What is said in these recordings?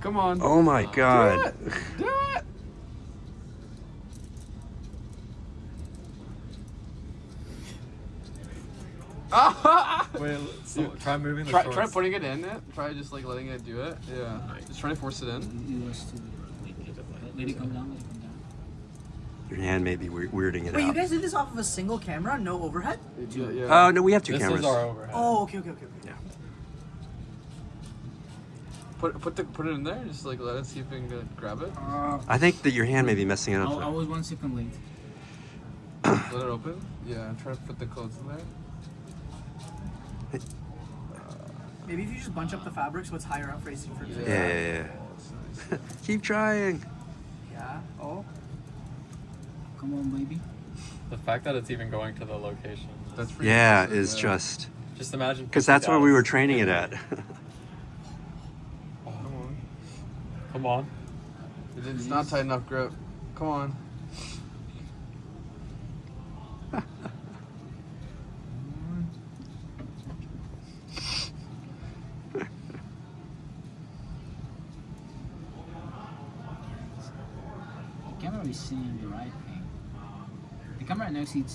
Come on. Oh my god. Do it. Wait, so try moving the Try shorts. putting it in it. Try just like letting it do it. Yeah. Just trying to force it in. It was too. Let it come down. Let it come down. Your hand may be weirding it Wait, you out. guys did this off of a single camera, no overhead? Yeah. Oh no, we have two This cameras. is our overhead. Oh, okay. Yeah. Put it in there. Just like let it see if we can grab it. I think that your hand may be messing it I up. was 1 second late. Let it open. Yeah. Try to put the clothes in there. Maybe if you just bunch up the fabric so it's higher up facing for Yeah. Keep trying. Yeah. Oh. Come on, baby. The fact that it's even going to the location. That's pretty Yeah, impressive, is just Just imagine. because that's where we were training it at. Come on. Come on. It's not tight enough grip. Come on. The camera is seeing the right thing. The camera knows it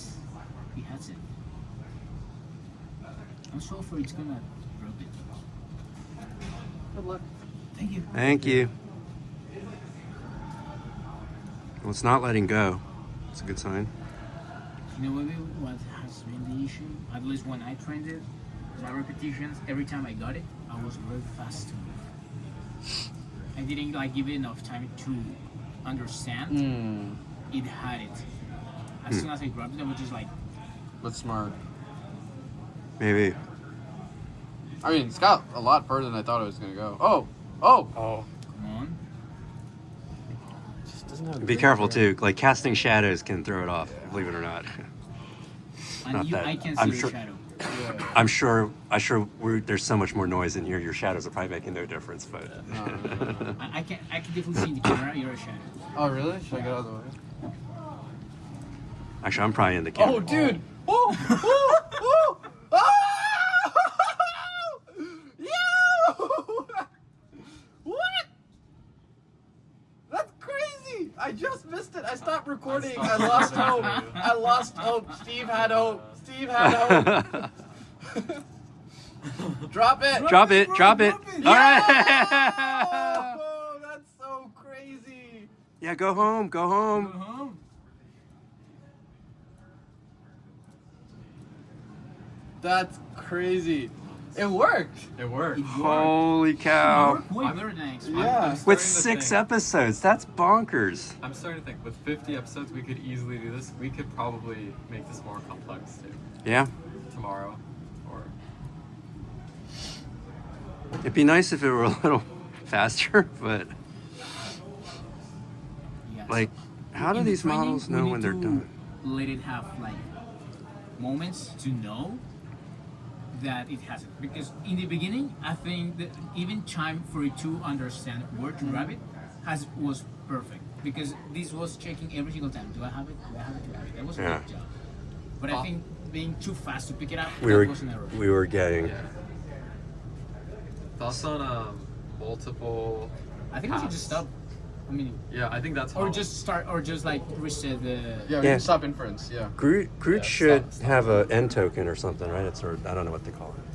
has it. I'm so afraid it's gonna drop it. Good luck. Thank you. Thank you. Well, it's not letting go. It's a good sign. You know, maybe what has been the issue, at least when I trained it, my repetitions, every time I got it, I was very fast to move. I didn't like give it enough time to understand it had it. As soon as I grabbed it, I was just like, That's smart. Maybe. I mean, it's got a lot further than I thought it was gonna go. Oh. Oh. Oh. come on. Just doesn't have Be grip careful there. too. Like casting shadows can throw it off. Believe it or not. And Not that- I can see I'm the sure- shadow. I'm sure there's so much more noise in here. Your shadows are probably making no difference. But I can definitely see in the camera you're a shadow. Oh, really? Should I get out of the way? actually, I'm probably in the camera. Oh, dude! Oh! Oh! Oh! Yo! What? That's crazy! I just missed it. I stopped recording. I lost hope. I lost hope. Steve had hope. Steve had hope. Drop it. Drop it! Drop it! All right. Oh, that's so crazy. Yeah, go home. Go home. Uh-huh. That's crazy. It worked. It worked. Holy cow! Way better than I expected. Yeah. With Starting to 6 think- episodes, that's bonkers. I'm starting to think with 50 episodes, we could easily do this. We could probably make this more complex too. Yeah. Tomorrow, or It'd be nice if it were a little faster, but Yes. like, how do In the these training, models we know need when they're to done? Let it have like moments to know that it has it. Because in the beginning, I think that even time for it to understand where to grab it was perfect. Because this was checking every single time. Do I have it? Do I have it? Do I have it? That was a Yeah. good job. But I think being too fast to pick it up, We that were was an error. we were getting. yeah. Thoughts on multiple. I think we should just stop. I mean, Yeah, I think that's how. or just start, or just like reset the. Yeah, we Yeah. can stop inference. Yeah. Groot Yeah, should stop. have a end token or something, right? It's or I don't know what they call it.